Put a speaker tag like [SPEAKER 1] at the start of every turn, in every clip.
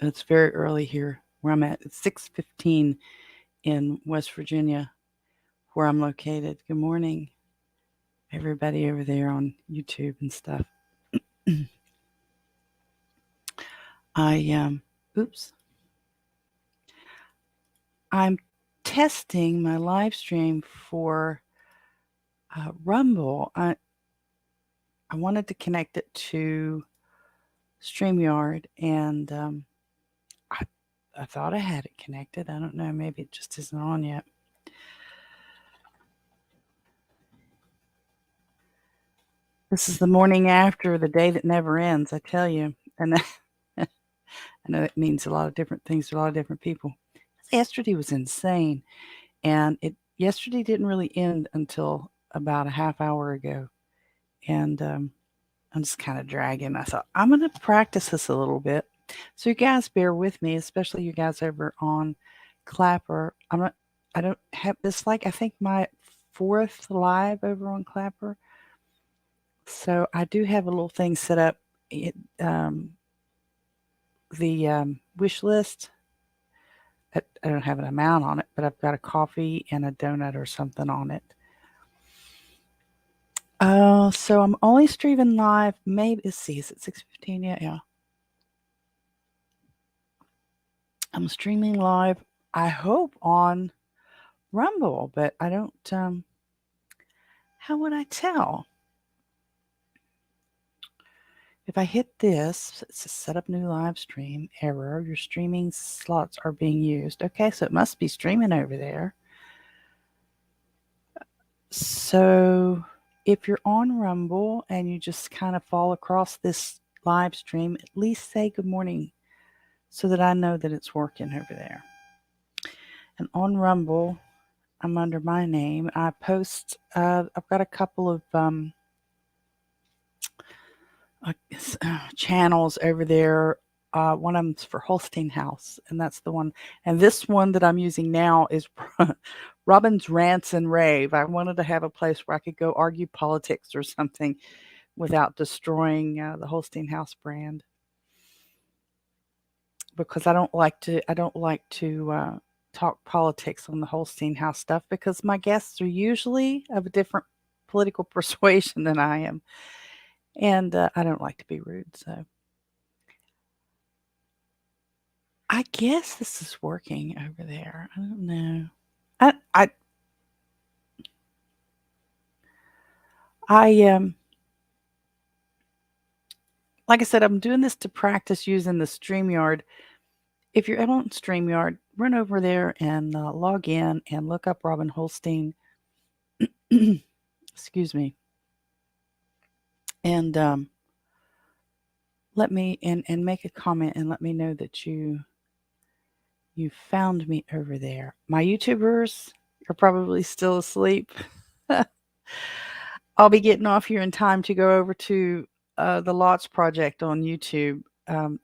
[SPEAKER 1] It's very early here where I'm at. It's 6:15 in West Virginia, where I'm located. Good morning, everybody over there on YouTube and stuff. Oops, I'm testing my live stream for Rumble. I wanted to connect it to StreamYard, and I, I thought I had it connected. I don't know. Maybe it just isn't on yet. This is the morning after the day that never ends, I tell you. And I know it means a lot of different things to a lot of different people. Yesterday was insane. And it yesterday didn't really end until about a half hour ago. And I'm just kind of dragging. I thought, I'm going to practice this a little bit. So you guys bear with me, especially you guys over on Clapper. I don't have this, like, I think my fourth live over on Clapper. So I do have a little thing set up. It, the wish list. I don't have an amount on it, but I've got a coffee and a donut or something on it. So I'm only streaming live. Maybe let's see, is it 6:15 yet? Yeah. I'm streaming live. I hope on Rumble, but I don't. How would I tell? If I hit this, it says set up new live stream. Error. Your streaming slots are being used. Okay, so it must be streaming over there. So if you're on Rumble and you just kind of fall across this live stream, at least say good morning so that I know that it's working over there. And on Rumble, I'm under my name. I post, I've got a couple of uh, channels over there. One of them's for Holstein House, and that's the one. And this one that I'm using now is Robin's Rants and Rave. I wanted to have a place where I could go argue politics or something without destroying the Holstein House brand, because I don't like to talk politics on the Holstein House stuff, because my guests are usually of a different political persuasion than I am, and I don't like to be rude. So I guess this is working over there. I don't know. I I like I said, I'm doing this to practice using the StreamYard. If you're on StreamYard, run over there and log in and look up Robin Holstein. Excuse me. And let me and make a comment and let me know that you found me over there. My YouTubers are probably still asleep. I'll be getting off here in time to go over to the Lots Project on YouTube.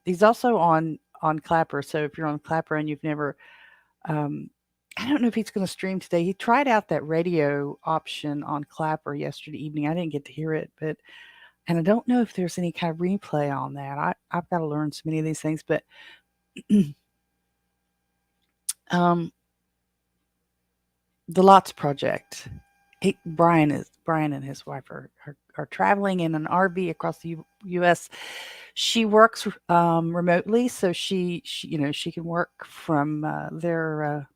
[SPEAKER 1] He's also on Clapper, so if you're on Clapper and you've never, um, I don't know if he's going to stream today. He tried out that radio option on Clapper yesterday evening. I didn't get to hear it, but and I don't know if there's any kind of replay on that. I've got to learn so many of these things, but um, the Lots Project. Brian and his wife are traveling in an RV across the U.S. She works remotely, so she can work from their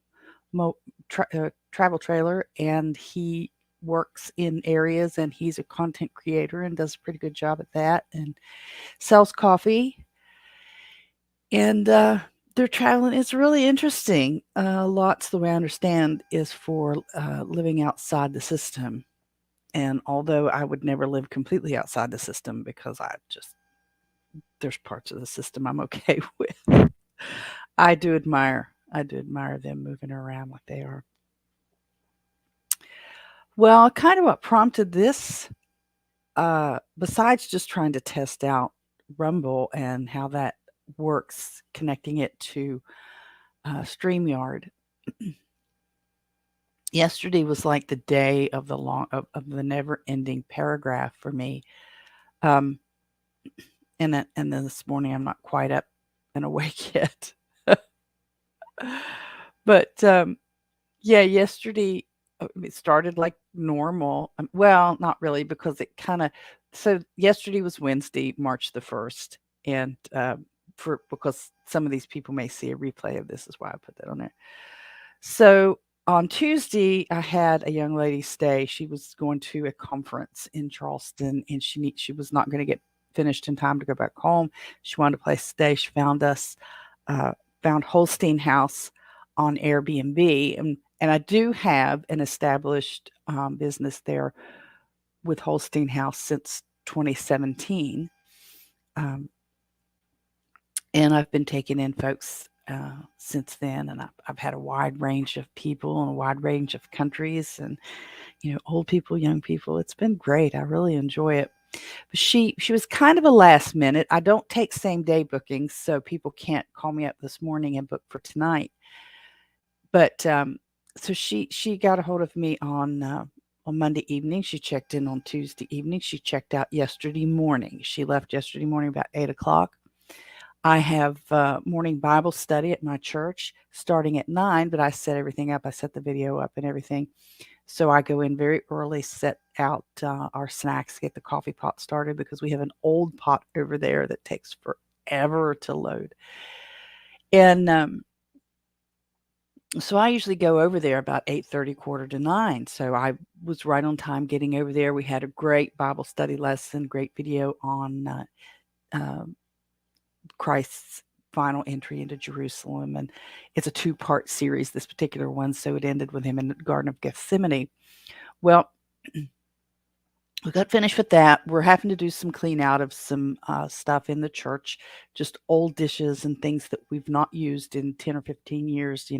[SPEAKER 1] travel trailer, and he works in areas, and he's a content creator and does a pretty good job at that, and sells coffee, and they're traveling. It's really interesting. Lots, the way I understand, is for living outside the system. And although I would never live completely outside the system, because there's parts of the system I'm okay with. I do admire them moving around like they are. Well, kind of what prompted this, besides just trying to test out Rumble and how that works, connecting it to StreamYard. Yesterday was like the day of the never ending paragraph for me. Um, and then this morning I'm not quite up and awake yet. But yeah, yesterday it started like normal. Well, not really because it kind of so yesterday was Wednesday, March the 1st, and for because some of these people may see a replay of this is why I put that on there. So on Tuesday, I had a young lady stay. She was going to a conference in Charleston, and she was not going to get finished in time to go back home. She wanted a place to stay. She uh, found Holstein House on Airbnb, and I do have an established business there with Holstein House since 2017. Um, and I've been taking in folks since then, and I've had a wide range of people and a wide range of countries, and old people, young people. It's been great. I really enjoy it. But she was kind of a last minute. I don't take same day bookings, so people can't call me up this morning and book for tonight. But so she got a hold of me on Monday evening. She checked in on Tuesday evening. She checked out yesterday morning. She left yesterday morning about 8 o'clock. I have morning Bible study at my church starting at 9, but I set everything up. I set the video up and everything. So I go in very early, set out our snacks, get the coffee pot started because we have an old pot over there that takes forever to load. And so I usually go over there about 8:30, quarter to 9. So I was right on time getting over there. We had a great Bible study lesson, great video on um, Christ's final entry into Jerusalem. And it's a two-part series, this particular one. So it ended with him in the Garden of Gethsemane. Well, we got finished with that. We're having to do some clean out of some stuff in the church, just old dishes and things that we've not used in 10 or 15 years,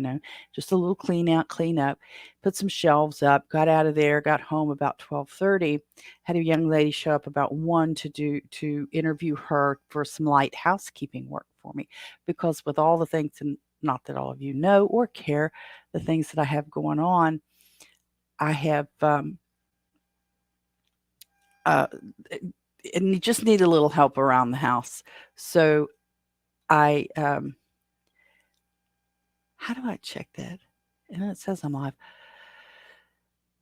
[SPEAKER 1] just a little clean out, clean up, put some shelves up, got out of there, got home about 12:30, had a young lady show up about 1 to interview her for some light housekeeping work for me, because with all the things, and not that all of you know or care, the things that I have going on, I have uh, and you just need a little help around the house. So I, how do I check that? And it says I'm live.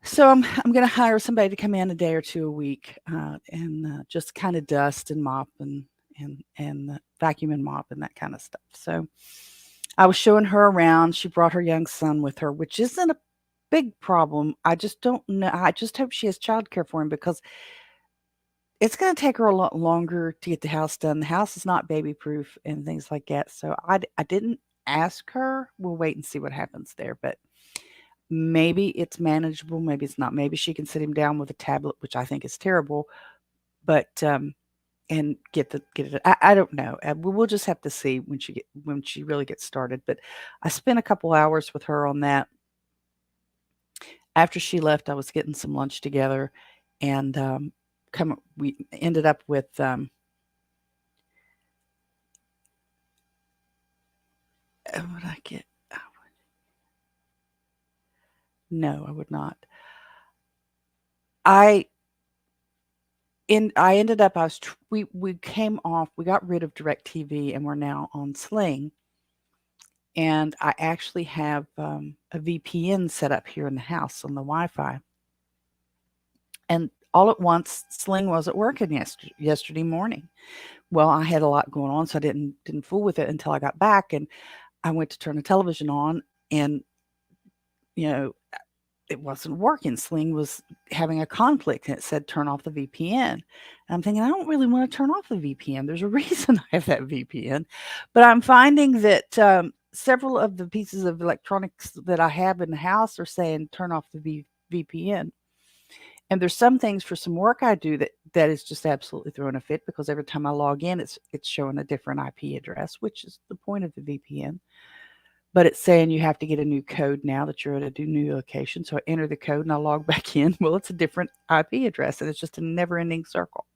[SPEAKER 1] So I'm going to hire somebody to come in a day or two a week and just kind of dust and mop and vacuum and mop and that kind of stuff. So I was showing her around. She brought her young son with her, which isn't a big problem. I just don't know. I just hope she has childcare for him because it's gonna take her a lot longer to get the house done. The house is not baby proof and things like that, so I didn't ask her. We'll wait and see what happens there, but maybe it's manageable, maybe it's not. Maybe she can sit him down with a tablet, which I think is terrible, but, and get it I don't know. We'll just have to see when she really gets started, but I spent a couple hours with her on that. After she left, I was getting some lunch together, and, we ended up with, would I get? No, I would not. I I ended up. We came off. We got rid of DirecTV, and we're now on Sling. And I actually have a VPN set up here in the house on the Wi-Fi. And all at once, Sling wasn't working yesterday morning. Well, I had a lot going on, so I didn't fool with it until I got back, and I went to turn the television on, and you know it wasn't working. Sling was having a conflict and it said turn off the VPN. And I'm thinking, I don't really want to turn off the VPN. There's a reason I have that VPN. But I'm finding that several of the pieces of electronics that I have in the house are saying turn off the VPN. And there's some things for some work I do that is just absolutely throwing a fit because every time I log in, it's showing a different IP address, which is the point of the VPN. But it's saying you have to get a new code now that you're at a new location. So I enter the code and I log back in. Well, it's a different IP address, and it's just a never-ending circle.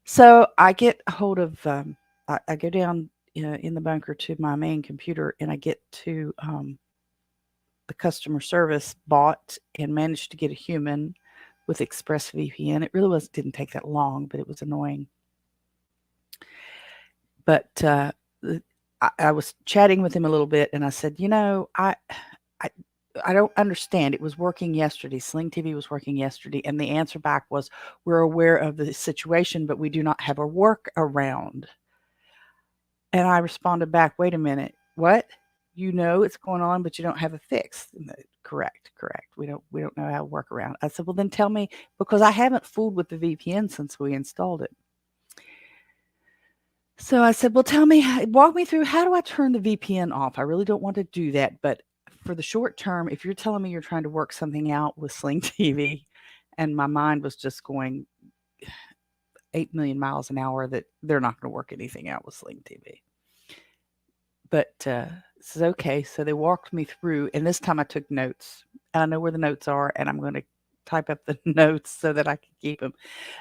[SPEAKER 1] So I get a hold of, I go down in the bunker to my main computer, and I get to the customer service bot and managed to get a human with ExpressVPN. It really didn't take that long, but it was annoying. But I was chatting with him a little bit, and I said, I I don't understand. It was working yesterday. Sling TV was working yesterday, and the answer back was, "We're aware of the situation, but we do not have a workaround." And I responded back, "Wait a minute, what? You know it's going on, but you don't have a fix." Correct, correct. We don't know how to work around. I said, "Well, then tell me, because I haven't fooled with the VPN since we installed it." So I said, "Well, tell me, walk me through, how do I turn the VPN off? I really don't want to do that, but for the short term, if you're telling me you're trying to work something out with Sling TV," and my mind was just going 8 million miles an hour, that they're not going to work anything out with Sling TV. But says, "Okay." So they walked me through, and this time I took notes. And I know where the notes are, and I'm going to type up the notes so that I can keep them.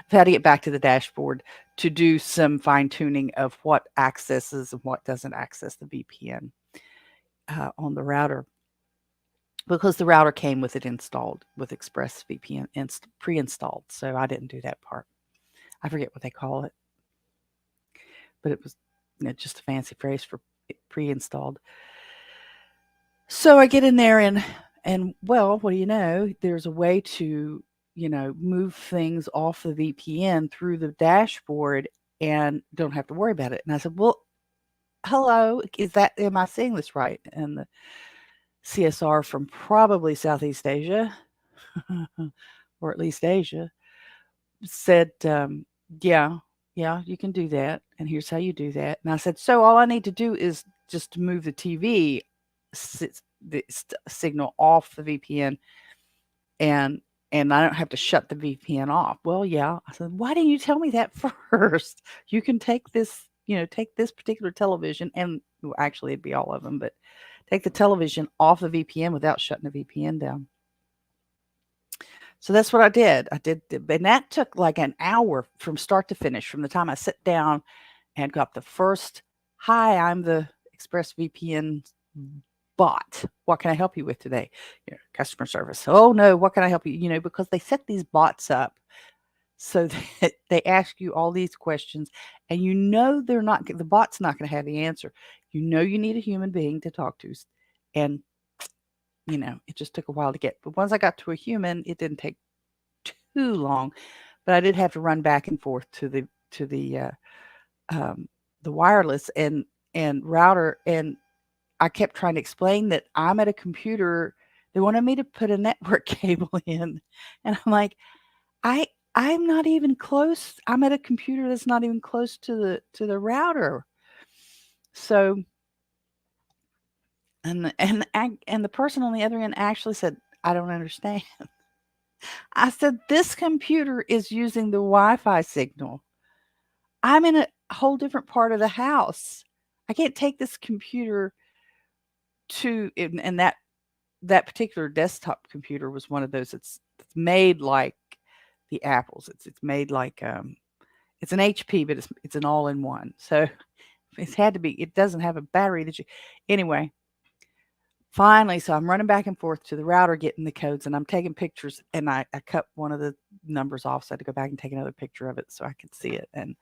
[SPEAKER 1] I've had to get back to the dashboard to do some fine tuning of what accesses and what doesn't access the VPN on the router, because the router came with it installed with ExpressVPN pre-installed. So I didn't do that part. I forget what they call it, but it was just a fancy phrase for pre-installed. So I get in there, and well, what do you know? There's a way to move things off the VPN through the dashboard and don't have to worry about it. And I said, "Well, hello, am I saying this right?" And the CSR from probably Southeast Asia, or at least Asia, said, "Yeah, yeah, you can do that, and here's how you do that." And I said, "So all I need to do is just move the TV signal off the VPN, and I don't have to shut the VPN off." "Well, yeah." I said, "Why didn't you tell me that first? You can take this particular television, and well, actually it'd be all of them, but take the television off the VPN without shutting the VPN down." So that's what I did. And that took like an hour from start to finish, from the time I sat down and got the first, "Hi, I'm the ExpressVPN bot. What can I help you with today?" Customer service. "Oh no, what can I help you?" Because they set these bots up so that they ask you all these questions, and the bot's not going to have the answer. You need a human being to talk to, and it just took a while to get. But once I got to a human, it didn't take too long. But I did have to run back and forth to the wireless and router, and I kept trying to explain that I'm at a computer. They wanted me to put a network cable in, and I'm like, I I'm not even close. I'm at a computer that's not even close to the router. So, and the person on the other end actually said, "I don't understand." I said, "This computer is using the Wi-Fi signal. I'm in a whole different part of the house. I can't take this computer to," and that particular desktop computer was one of those. It's made like the Apples. It's made like it's an HP, but it's an all in one. So it's had to be. It doesn't have a battery that you. Anyway, finally, so I'm running back and forth to the router, getting the codes, and I'm taking pictures. And I cut one of the numbers off, so I had to go back and take another picture of it so I could see it. And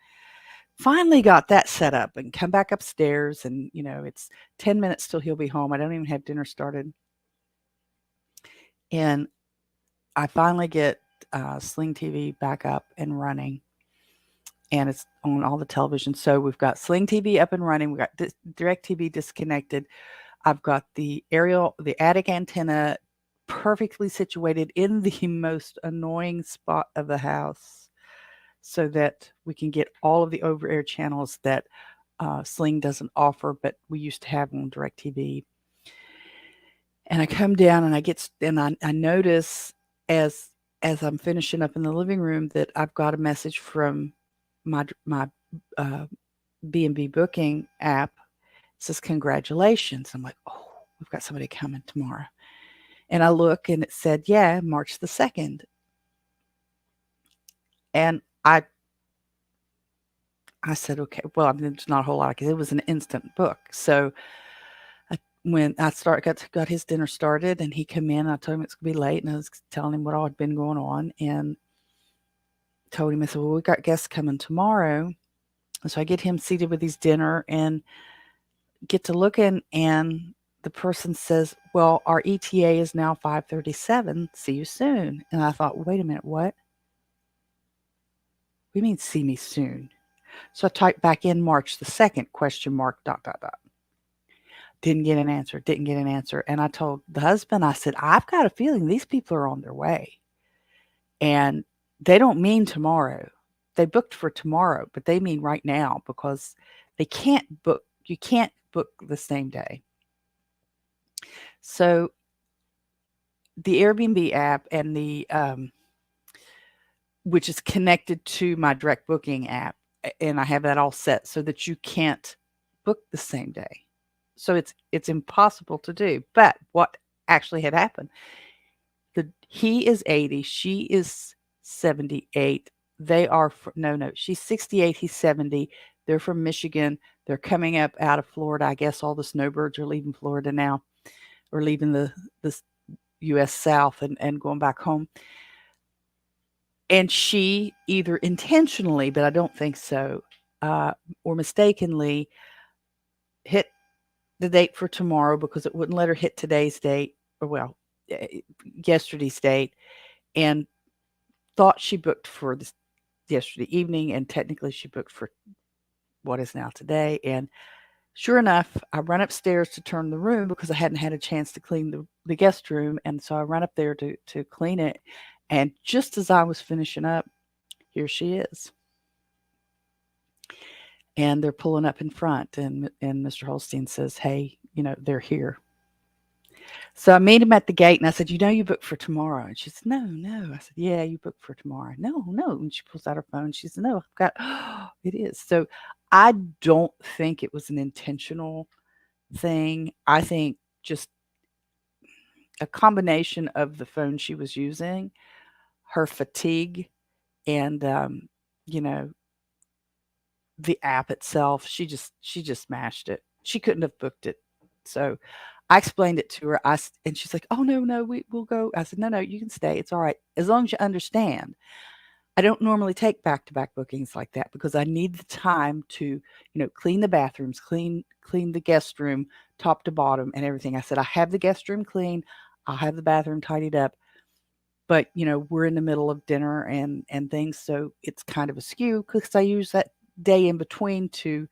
[SPEAKER 1] finally got that set up and come back upstairs. And it's 10 minutes till he'll be home. I don't even have dinner started, and I finally get Sling TV back up and running, and it's on all the televisions. So we've got Sling TV up and running. We've got Direct TV disconnected. I've got the attic antenna perfectly situated in the most annoying spot of the house so that we can get all of the over-air channels that Sling doesn't offer, but we used to have on Direct TV. And I come down and I notice as I'm finishing up in the living room that I've got a message from my B&B booking app. It says, "Congratulations." I'm like, "Oh, we've got somebody coming tomorrow." And I look and it said, "Yeah, March the 2nd." And I said, "Okay." Well, I mean, there's not a whole lot because it was an instant book. So when I got his dinner started and he come in, I told him it's gonna be late, and I was telling him what all had been going on, and told him, I said, "Well, we got guests coming tomorrow." So I get him seated with his dinner and get to looking, and the person says, "Well, our ETA is now 5:37. See you soon." And I thought, "Wait a minute, what? We mean see me soon?" So I typed back in March the 2nd, question mark, dot, dot, dot. Didn't get an answer, didn't get an answer. And I told the husband, I said, "I've got a feeling these people are on their way. And they don't mean tomorrow. They booked for tomorrow, but they mean right now because you can't book the same day." So the Airbnb app and which is connected to my direct booking app, and I have that all set so that you can't book the same day. So it's impossible to do. But what actually had happened, he is 80, she is 78. They are no, she's 68, he's 70. They're from Michigan. They're coming up out of Florida. I guess all the snowbirds are leaving Florida now, or leaving the US South and going back home. And she either intentionally, but I don't think so, uh, or mistakenly hit the date for tomorrow because it wouldn't let her hit today's date, or well, yesterday's date, and thought she booked for this yesterday evening, and technically she booked for what is now today. And sure enough, I run upstairs to turn the room because I hadn't had a chance to clean the guest room, and so I run up there to clean it. And just as I was finishing up, here she is. And they're pulling up in front, and Mr. Holstein says, "Hey, they're here." So I meet him at the gate, and I said, you booked for tomorrow?" And she said, "No, no." I said, "Yeah, you booked for tomorrow." "No, no." And she pulls out her phone. She said, "No, I've got." It is. So I don't think it was an intentional thing. I think just a combination of the phone she was using, her fatigue, and you know, the app itself. She just smashed it. She couldn't have booked it. So I explained it to her. And she's like, "Oh no, no, we'll go." I said, "No, no, you can stay. It's all right as long as you understand. I don't normally take back to back bookings like that because I need the time to, clean the bathrooms, clean the guest room, top to bottom, and everything." I said, "I have the guest room clean. I'll have the bathroom tidied up, but we're in the middle of dinner and things, so it's kind of askew because I use that day in between to,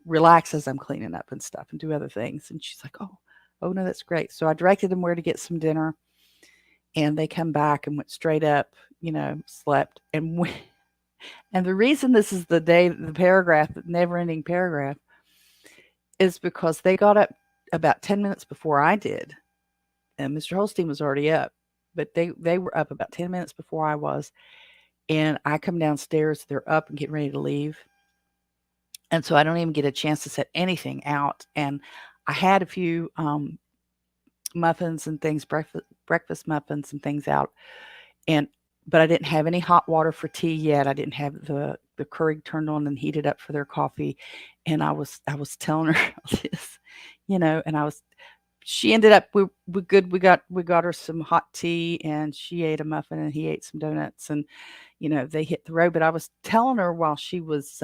[SPEAKER 1] relax as I'm cleaning up and stuff and do other things." And she's like, "Oh no, that's great." So I directed them where to get some dinner, and they come back and went straight up, slept, and and the reason this is the paragraph, the never-ending paragraph, is because they got up about 10 minutes before I did, and Mr. Holstein was already up, but they were up about 10 minutes before I was, and I come downstairs, they're up and getting ready to leave, and so I don't even get a chance to set anything out, and I had a few, muffins and things, breakfast muffins and things out, and but I didn't have any hot water for tea yet. I didn't have the Keurig turned on and heated up for their coffee, and I was telling her this, and she ended up we good. We got her some hot tea, and she ate a muffin, and he ate some donuts, and they hit the road. But I was telling her while she was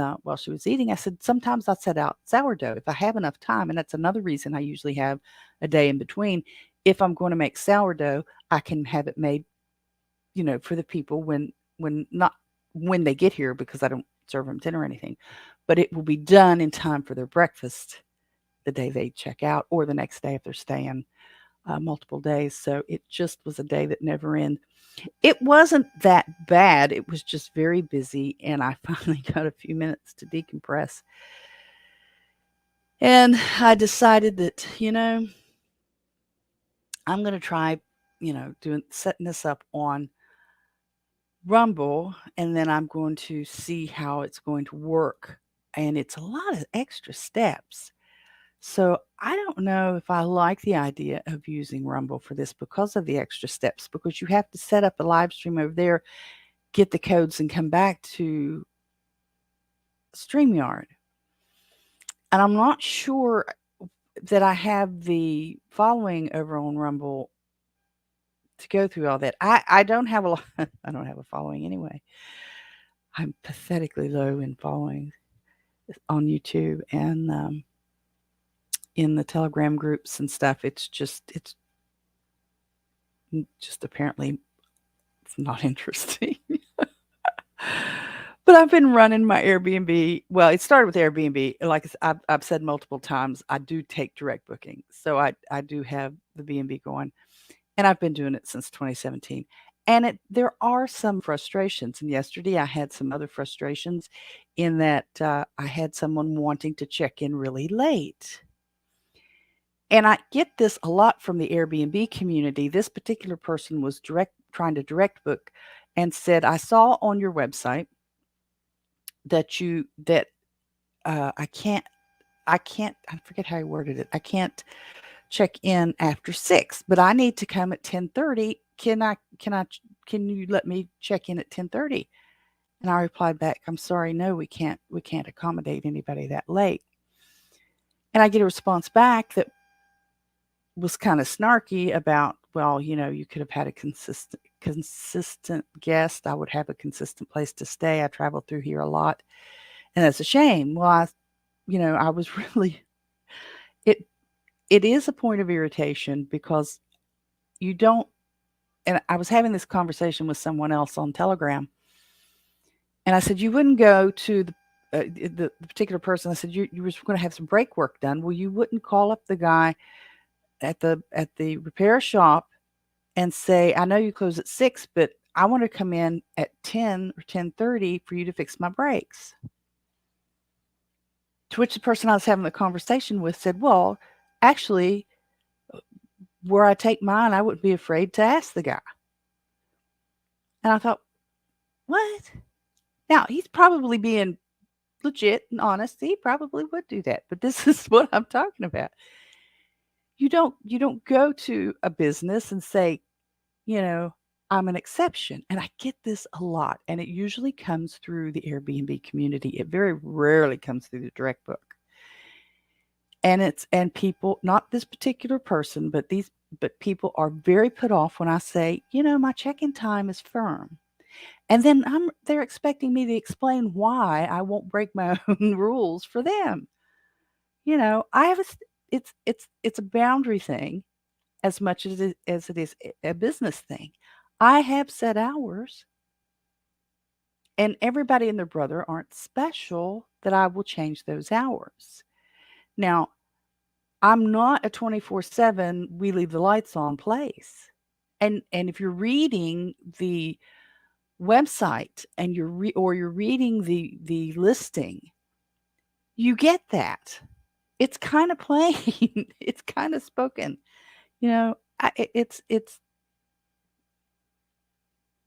[SPEAKER 1] eating, I said sometimes I set out sourdough if I have enough time, and that's another reason I usually have a day in between. If I'm going to make sourdough, I can have it made, for the people when not when they get here because I don't serve them dinner or anything, but it will be done in time for their breakfast the day they check out or the next day if they're staying multiple days. So it just was a day that never ends. It wasn't that bad. It was just very busy, and I finally got a few minutes to decompress. And I decided that, I'm going to try, doing setting this up on Rumble, and then I'm going to see how it's going to work. And it's a lot of extra steps. So I don't know if I like the idea of using Rumble for this because of the extra steps, because you have to set up a live stream over there, get the codes, and come back to StreamYard. And I'm not sure that I have the following over on Rumble to go through all that. I don't have a lot, I don't have a following anyway. I'm pathetically low in following. on YouTube and in the Telegram groups and stuff. It's just apparently it's not interesting. But I've been running my Airbnb. Well, it started with Airbnb. Like I've said multiple times, I do take direct booking, so I do have the B&B going, and I've been doing it since 2017. And there are some frustrations. And yesterday I had some other frustrations in that I had someone wanting to check in really late. And I get this a lot from the Airbnb community. This particular person was trying to direct book and said, I saw on your website that I forget how he worded it. I can't check in after 6, but I need to come at 10:30. Can you let me check in at 10:30? And I replied back, I'm sorry, no, we can't accommodate anybody that late. And I get a response back that was kind of snarky about, well, you could have had a consistent guest. I would have a consistent place to stay. I travel through here a lot. And that's a shame. Well, I was really it it is a point of irritation because you don't and I was having this conversation with someone else on Telegram, and I said, "You wouldn't go to the particular person." I said, "You were going to have some brake work done. Well, you wouldn't call up the guy at the repair shop and say, I know you close at 6, but I want to come in at 10 or 10:30 for you to fix my brakes." To which the person I was having the conversation with said, "Well, actually, where I take mine, I wouldn't be afraid to ask the guy." And I thought, what? Now, he's probably being legit and honest. He probably would do that. But this is what I'm talking about. You don't go to a business and say, you know, I'm an exception. And I get this a lot. And it usually comes through the Airbnb community. It very rarely comes through the direct book. And people, not this particular person, but people are very put off when I say, my check-in time is firm. And then they're expecting me to explain why I won't break my own rules for them. I have it's a boundary thing as much as it is a business thing. I have set hours, and everybody and their brother aren't special that I will change those hours. Now, I'm not a 24/7 we leave the lights on place. And if you're reading the website and you're reading the listing, you get that. It's kind of plain. It's kind of spoken. It's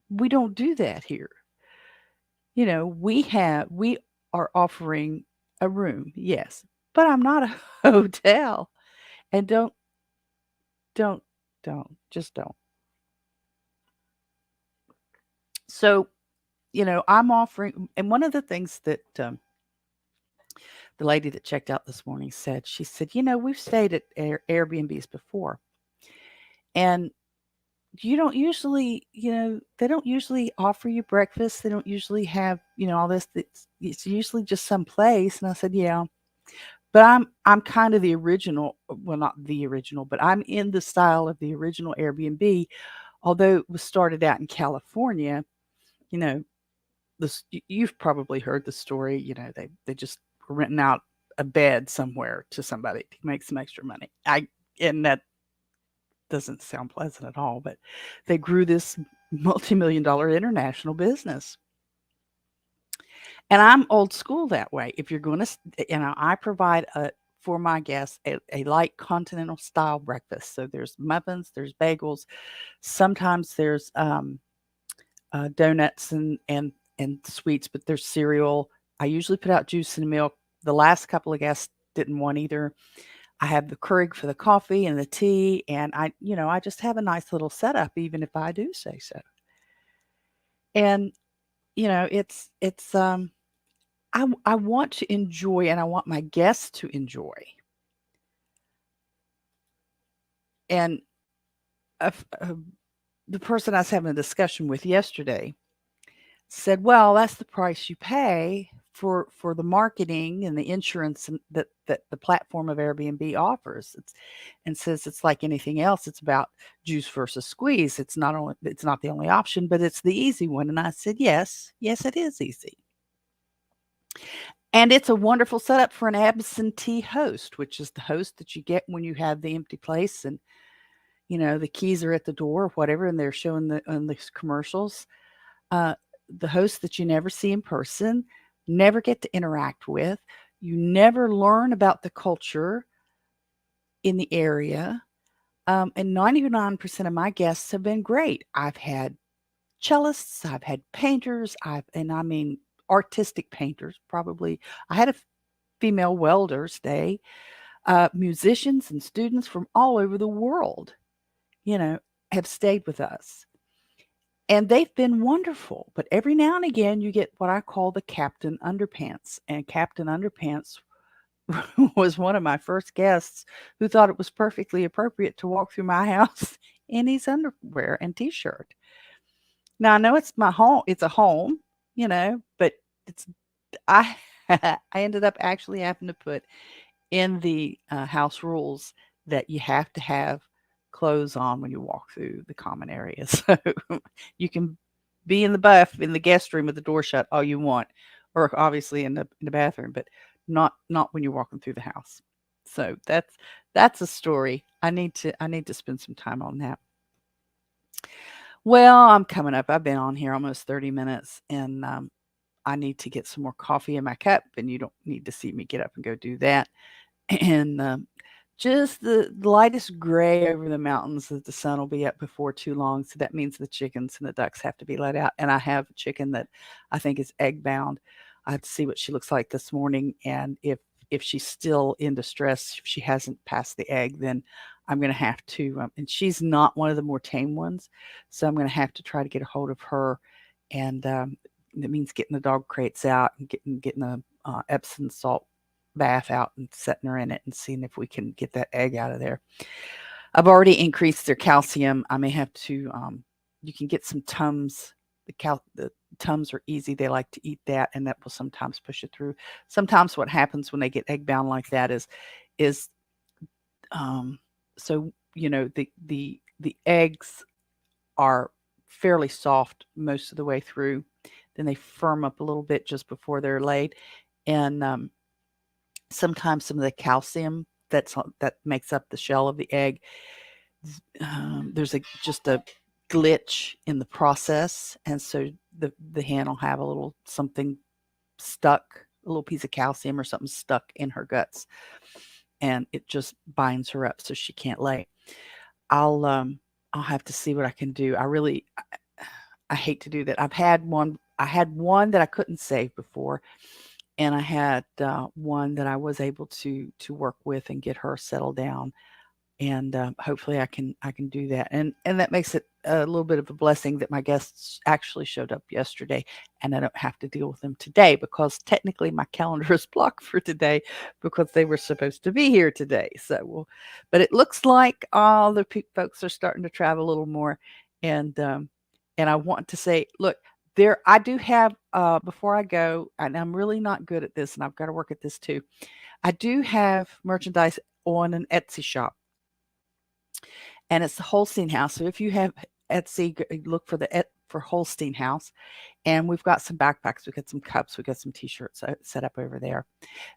[SPEAKER 1] we don't do that here. We are offering a room, yes, but I'm not a hotel. And don't just don't. So, I'm offering, and one of the things that the lady that checked out this morning said, she said, we've stayed at Airbnbs before, and you don't usually, they don't usually offer you breakfast. They don't usually have, all this. It's usually just some place. And I said, yeah, but I'm kind of the original. Well, not the original, but I'm in the style of the original Airbnb. Although it was started out in California, you know, you've probably heard the story. They just were renting out a bed somewhere to somebody to make some extra money. And that doesn't sound pleasant at all, but they grew this multi-million-dollar international business. And I'm old school that way. If you're going to, I provide for my guests a light continental style breakfast. So there's muffins, there's bagels, sometimes there's donuts and sweets, but there's cereal. I usually put out juice and milk. The last couple of guests didn't want either. I have the Keurig for the coffee and the tea, and I just have a nice little setup, even if I do say so. And I want to enjoy, and I want my guests to enjoy. And uh, uh, the person I was having a discussion with yesterday said, "Well, that's the price you pay for the marketing and the insurance that the platform of Airbnb offers. And says it's like anything else. It's about juice versus squeeze. It's not the only option, but it's the easy one. And I said, yes, yes, it is easy. And it's a wonderful setup for an absentee host, which is the host that you get when you have the empty place and the keys are at the door or whatever, and they're showing the on these commercials. Uh, the host that you never see in person, never get to interact with. You never learn about the culture in the area. And 99% of my guests have been great. I've had cellists, I've had painters, and I mean artistic painters, probably. I had a female welder stay, musicians and students from all over the world, you know, have stayed with us. And they've been wonderful. But every now and again, you get what I call the Captain Underpants. And Captain Underpants was one of my first guests who thought it was perfectly appropriate to walk through my house in his underwear and t-shirt. Now I know it's my home, it's a home, but it's I I ended up actually having to put in the house rules that you have to have clothes on when you walk through the common areas. So you can be in the buff in the guest room with the door shut all you want, or obviously in the bathroom, but not when you're walking through the house. So that's a story. I need to spend some time on that. Well, I'm coming up. I've been on here almost 30 minutes, and I need to get some more coffee in my cup, and you don't need to see me get up and go do that. And just the lightest gray over the mountains that the sun will be up before too long. So that means the chickens and the ducks have to be let out. And I have a chicken that I think is egg bound. I have to see what she looks like this morning, and if she's still in distress, if she hasn't passed the egg, then I'm going to have to. And she's not one of the more tame ones, so I'm going to have to try to get a hold of her, and that means getting the dog crates out and getting the Epsom salt bath out and setting her in it and seeing if we can get that egg out of there. I've already increased their calcium. I may have to. You can get some Tums. The Tums are easy. They like to eat that, and that will sometimes push it through. Sometimes what happens when they get egg bound like that is um, so the eggs are fairly soft most of the way through. Then they firm up a little bit just before they're laid, and sometimes some of the calcium that makes up the shell of the egg, there's just a glitch in the process, and so the hen will have a little something stuck, a little piece of calcium or something stuck in her guts, and it just binds her up so she can't lay. I'll um I'll have to see what I can do. I hate to do that. I had one that I couldn't save before, and I had one that I was able to work with and get her settled down, and hopefully I can do that, and that makes it a little bit of a blessing that my guests actually showed up yesterday, and I don't have to deal with them today because technically my calendar is blocked for today because they were supposed to be here today. So, but it looks like all the folks are starting to travel a little more, and I want to say, look. There, I do have, before I go, and I'm really not good at this, and I've got to work at this too. I do have merchandise on an Etsy shop, and it's the Holstein House. So if you have Etsy, look for for Holstein House, and we've got some backpacks, we've got some cups, we've got some T-shirts set up over there.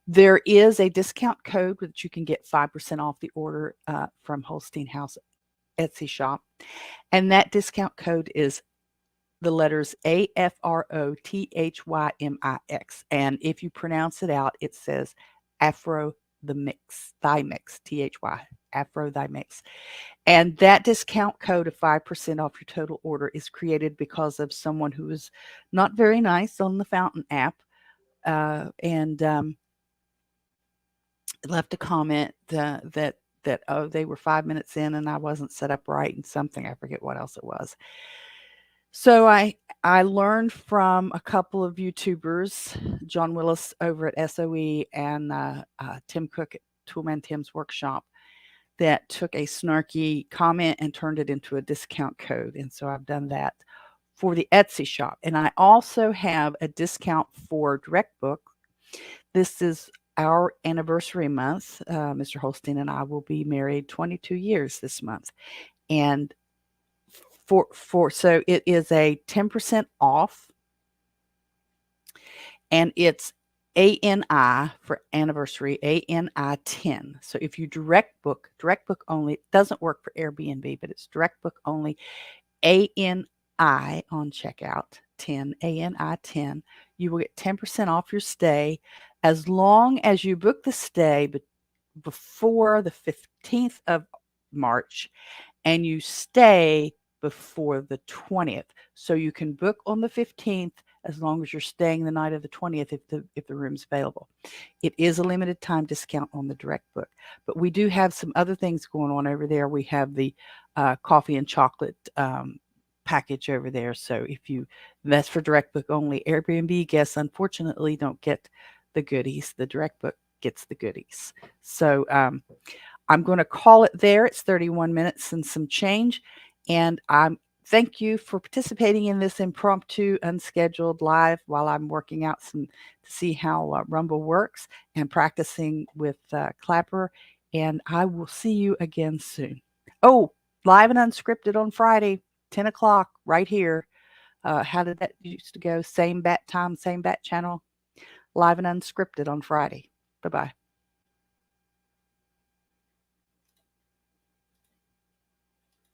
[SPEAKER 1] There is a discount code that you can get 5% off the order from Holstein House Etsy shop, and that discount code is the letters AFROTHYMIX. And if you pronounce it out, it says Afro the Mix, Thigh Mix, THY, Afro Thigh Mix. And that discount code of 5% off your total order is created because of someone who is not very nice on the Fountain app, and left a comment that, oh, they were 5 minutes in and I wasn't set up right and something, I forget what else it was. So I learned from a couple of YouTubers, John Willis over at SOE and Tim Cook at Toolman Tim's Workshop, that took a snarky comment and turned it into a discount code. And so I've done that for the Etsy shop. And I also have a discount for direct book. This is our anniversary month. Mr. Holstein and I will be married 22 years this month. And so it is a 10% off, and it's ANI for anniversary, ANI 10. So if you direct book only, it doesn't work for Airbnb, but it's direct book only, ANI on checkout, 10, ANI 10. You will get 10% off your stay as long as you book the stay before the 15th of March and you stay before the 20th. So you can book on the 15th as long as you're staying the night of the 20th if the room's available. It is a limited time discount on the direct book, but we do have some other things going on over there. We have the coffee and chocolate package over there. So that's for direct book only. Airbnb guests, unfortunately, don't get the goodies. The direct book gets the goodies. So I'm going to call it there. It's 31 minutes and some change. And thank you for participating in this impromptu, unscheduled live while I'm working out to see how Rumble works and practicing with Clapper. And I will see you again soon. Oh, live and unscripted on Friday, 10 o'clock, right here. How did that used to go? Same bat time, same bat channel. Live and unscripted on Friday. Bye-bye.